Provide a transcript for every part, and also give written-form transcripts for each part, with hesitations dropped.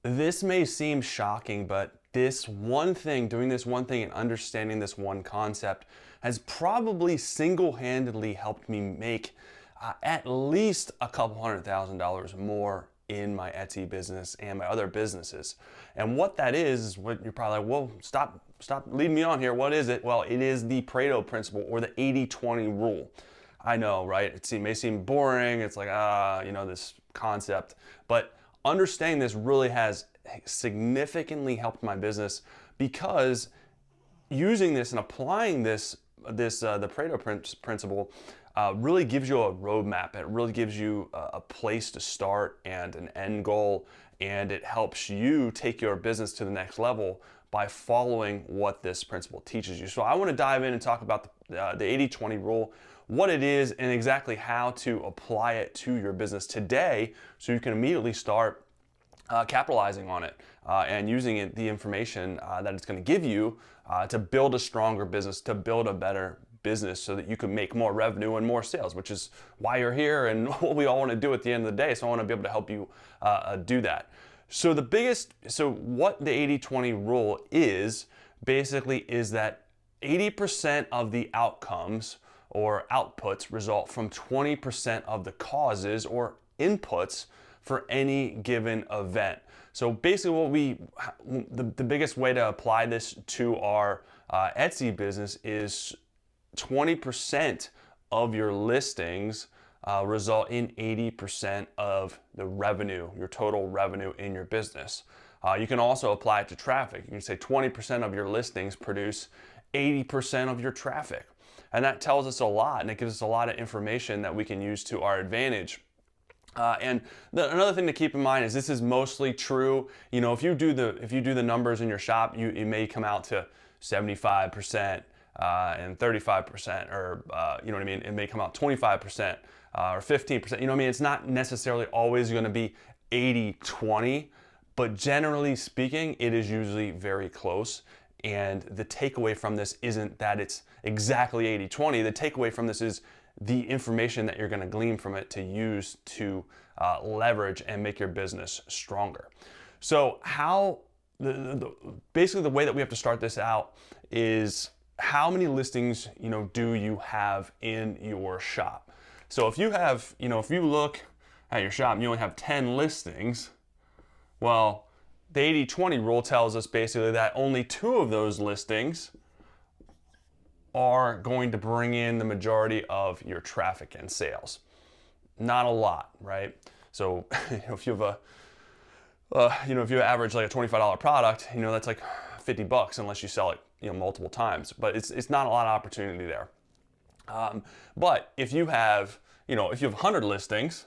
This may seem shocking, but this one thing, doing this one thing and understanding this one concept has probably single-handedly helped me make at least a couple $100,000 more in my Etsy business and my other businesses. And what that is what you're probably like, well, stop leading me on here. What is it? Well, it is the Pareto principle, or the 80-20 rule. I know, right? It may seem boring. It's like, this concept. But understanding this really has significantly helped my business, because using this and applying the Pareto principle really gives you a roadmap. It really gives you a place to start and an end goal, and it helps you take your business to the next level by following what this principle teaches you. So I want to dive in and talk about the 80-20 rule, what it is, and exactly how to apply it to your business today so you can immediately start capitalizing on it and using the information that it's going to give you to build a stronger business, to build a better business, so that you can make more revenue and more sales, which is why you're here and what we all want to do at the end of the day. So I want to be able to help you do that. So what the 80-20 rule is basically is that 80% of the outcomes or outputs result from 20% of the causes or inputs for any given event. So basically the biggest way to apply this to our Etsy business is 20% of your listings result in 80% of the revenue, your total revenue in your business. You can also apply it to traffic. You can say 20% of your listings produce 80% of your traffic. And that tells us a lot, and it gives us a lot of information that we can use to our advantage. Another thing to keep in mind is this is mostly true. If you do the numbers in your shop, you may come out to 75% and 35%, or you know what I mean. It may come out 25% or 15%. You know what I mean. It's not necessarily always going to be 80-20, but generally speaking, it is usually very close. And the takeaway from this isn't that it's exactly 80-20. The takeaway from this is the information that you're going to glean from it to use to leverage and make your business stronger. So basically the way that we have to start this out is, how many listings do you have in your shop? So if you have, if you look at your shop and you only have 10 listings, well, the 80-20 rule tells us basically that only 2 of those listings are going to bring in the majority of your traffic and sales. Not a lot, right? So if you have if you average like a $25 product, that's like $50 unless you sell it multiple times. But it's not a lot of opportunity there. But if you have 100 listings,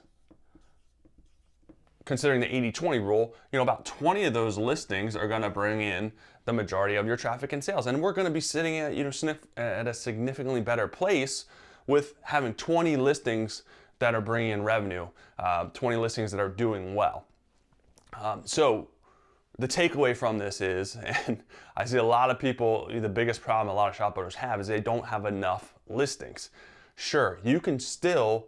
considering the 80-20 rule, about 20 of those listings are going to bring in the majority of your traffic and sales. And we're going to be sitting at, at a significantly better place with having 20 listings that are bringing in revenue, 20 listings that are doing well. So the takeaway from this is, and I see a lot of people, the biggest problem a lot of shop owners have is they don't have enough listings. Sure, you can still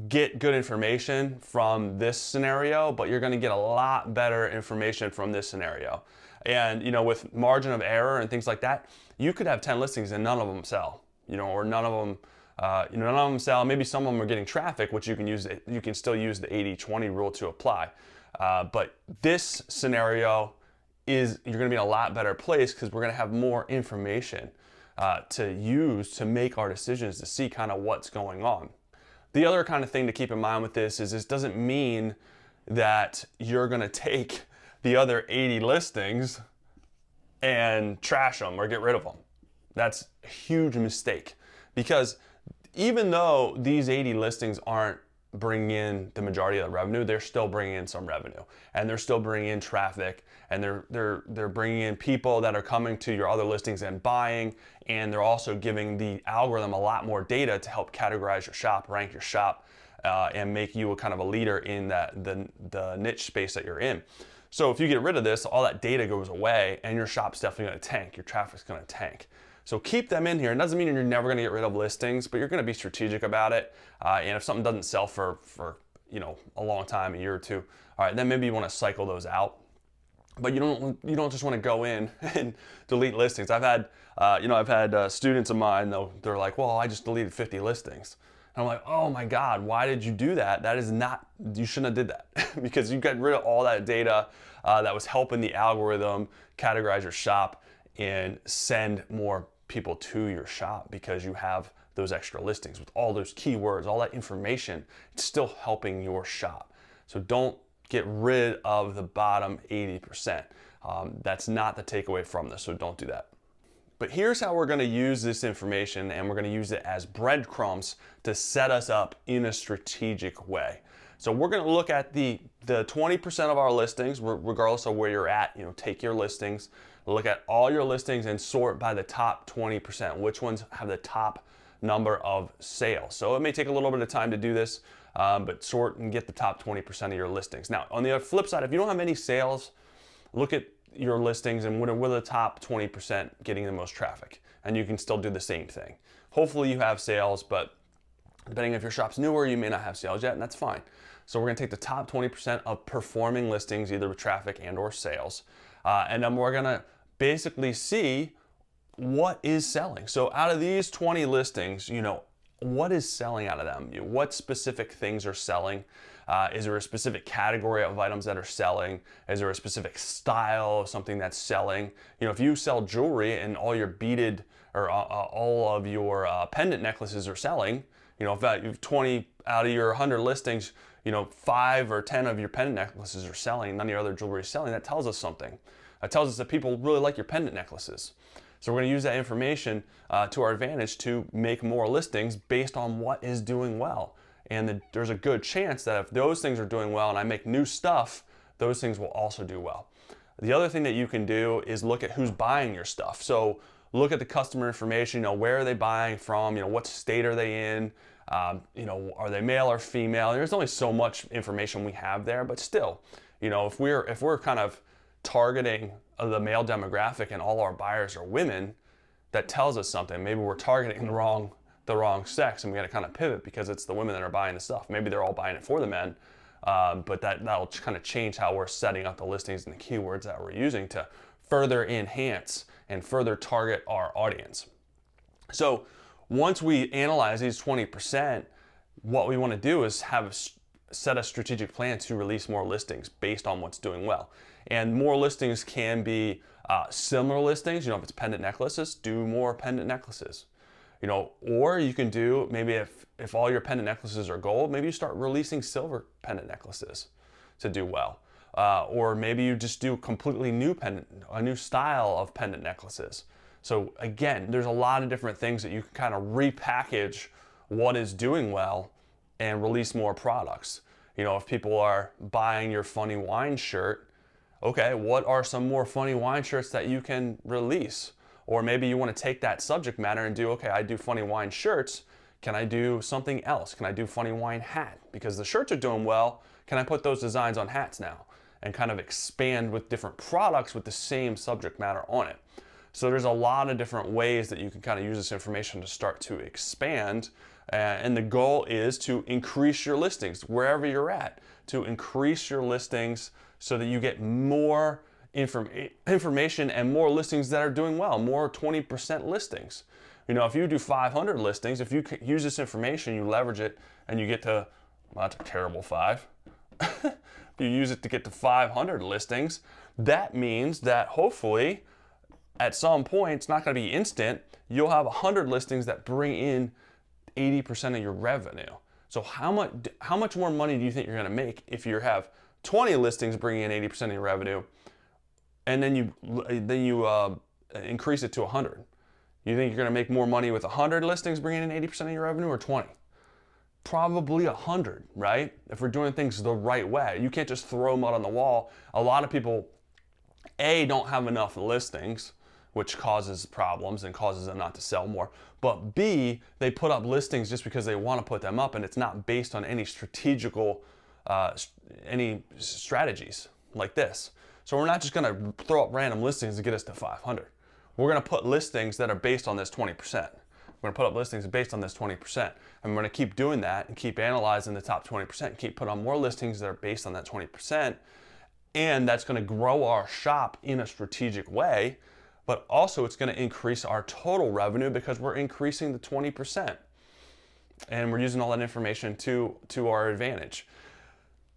get good information from this scenario, but you're going to get a lot better information from this scenario. And with margin of error and things like that, you could have 10 listings and none of them sell, or none of them sell. Maybe some of them are getting traffic, which you can still use the 80-20 rule to apply. But this scenario you're going to be in a lot better place, because we're going to have more information to use to make our decisions, to see kind of what's going on. The other kind of thing to keep in mind with this is this doesn't mean that you're going to take the other 80 listings and trash them or get rid of them. That's a huge mistake, because even though these 80 listings aren't bringing in the majority of the revenue, they're still bringing in some revenue, and they're still bringing in traffic, and they're bringing in people that are coming to your other listings and buying, and they're also giving the algorithm a lot more data to help categorize your shop, rank your shop, and make you a kind of a leader in the niche space that you're in. So if you get rid of this, all that data goes away, and your shop's definitely going to tank. Your traffic's going to tank. So keep them in here. It doesn't mean you're never going to get rid of listings, but you're going to be strategic about it. And if something doesn't sell for a long time, a year or two, all right, then maybe you want to cycle those out. but you don't just want to go in and delete listings. I've had students of mine, they're like, well, I just deleted 50 listings. And I'm like, oh my God, why did you do that? That is not, you shouldn't have did that because you got rid of all that data that was helping the algorithm categorize your shop and send more people to your shop because you have those extra listings with all those keywords, all that information. It's still helping your shop. So don't get rid of the bottom 80%. That's not the takeaway from this, so don't do that. But here's how we're going to use this information, and we're going to use it as breadcrumbs to set us up in a strategic way. So we're going to look at the 20% of our listings, regardless of where you're at. Take your listings, look at all your listings and sort by the top 20%. Which ones have the top number of sales? So it may take a little bit of time to do this, but sort and get the top 20% of your listings. Now, on the flip side, if you don't have any sales, look at your listings and what are the top 20% getting the most traffic, and you can still do the same thing. Hopefully you have sales, but depending if your shop's newer, you may not have sales yet, and that's fine. So we're gonna take the top 20% of performing listings, either with traffic and or sales, and then we're gonna basically see what is selling. So out of these 20 listings, what is selling out of them? What specific things are selling? Is there a specific category of items that are selling? Is there a specific style of something that's selling? If you sell jewelry and all your beaded or all of your pendant necklaces are selling, if that, you've 20 out of your 100 listings, 5 or 10 of your pendant necklaces are selling, none of your other jewelry is selling, that tells us something. That tells us that people really like your pendant necklaces. So we're going to use that information to our advantage to make more listings based on what is doing well. And there's a good chance that if those things are doing well and I make new stuff, those things will also do well. The other thing that you can do is look at who's buying your stuff. So look at the customer information, where are they buying from, what state are they in, are they male or female? There's only so much information we have there, but still, if we're kind of targeting the male demographic and all our buyers are women, that tells us something. Maybe we're targeting the wrong sex, and we got to kind of pivot because it's the women that are buying the stuff. Maybe they're all buying it for the men, but that'll kind of change how we're setting up the listings and the keywords that we're using to further enhance and further target our audience. So once we analyze these 20%, what we want to do is set a strategic plan to release more listings based on what's doing well. And more listings can be similar listings. If it's pendant necklaces, do more pendant necklaces. Or you can do, maybe if all your pendant necklaces are gold, maybe you start releasing silver pendant necklaces to do well. Or maybe you just do completely a new style of pendant necklaces. So again, there's a lot of different things that you can kind of repackage what is doing well and release more products. If people are buying your funny wine shirt, okay, what are some more funny wine shirts that you can release? Or maybe you want to take that subject matter and do, okay, I do funny wine shirts. Can I do something else? Can I do funny wine hat? Because the shirts are doing well, can I put those designs on hats now? And kind of expand with different products with the same subject matter on it. So there's a lot of different ways that you can kind of use this information to start to expand. And the goal is to increase your listings wherever you're at, to increase your listings so that you get more information and more listings that are doing well, more 20% listings. If you do 500 listings, if you use this information, you leverage it and you get to, well, that's a terrible 5. If you use it to get to 500 listings, that means that hopefully at some point, it's not going to be instant, you'll have 100 listings that bring in 80% of your revenue. So how much more money do you think you're going to make if you have 20 listings bringing in 80% of your revenue, and then you increase it to 100? You think you're going to make more money with 100 listings bringing in 80% of your revenue, or 20? Probably 100, right? If we're doing things the right way. You can't just throw mud on the wall. A lot of people, A, don't have enough listings, which causes problems and causes them not to sell more. But B, they put up listings just because they want to put them up, and it's not based on any any strategies like this. So we're not just going to throw up random listings to get us to 500. We're going to put listings that are based on this 20%. We're going to put up listings based on this 20%. And we're going to keep doing that and keep analyzing the top 20%, keep putting on more listings that are based on that 20%. And that's going to grow our shop in a strategic way, but also it's going to increase our total revenue because we're increasing the 20%. And we're using all that information to our advantage.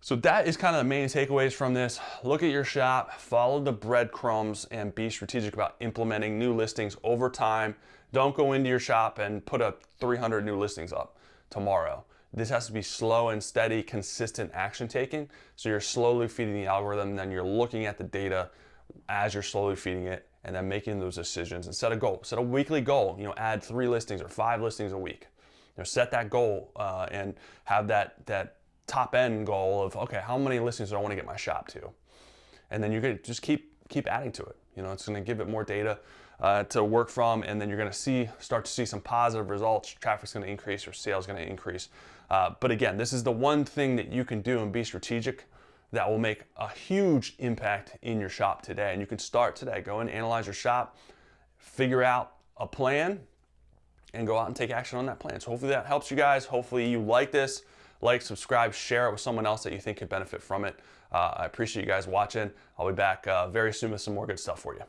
So that is kind of the main takeaways from this. Look at your shop, follow the breadcrumbs, and be strategic about implementing new listings over time. Don't go into your shop and put up 300 new listings up tomorrow. This has to be slow and steady, consistent action taking. So you're slowly feeding the algorithm, and then you're looking at the data as you're slowly feeding it, and then making those decisions. And set a goal, set a weekly goal. Add 3 listings or 5 listings a week. Set that goal and have that top end goal of, okay, how many listings do I want to get my shop to? And then you're going to just keep adding to it. It's going to give it more data to work from, and then you're going to start to see some positive results. Traffic's going to increase, your sales going to increase. But again, this is the one thing that you can do and be strategic that will make a huge impact in your shop today. And you can start today. Go and analyze your shop, figure out a plan, and go out and take action on that plan. So hopefully that helps you guys. Hopefully you like this. Like, subscribe, share it with someone else that you think could benefit from it. I appreciate you guys watching. I'll be back very soon with some more good stuff for you.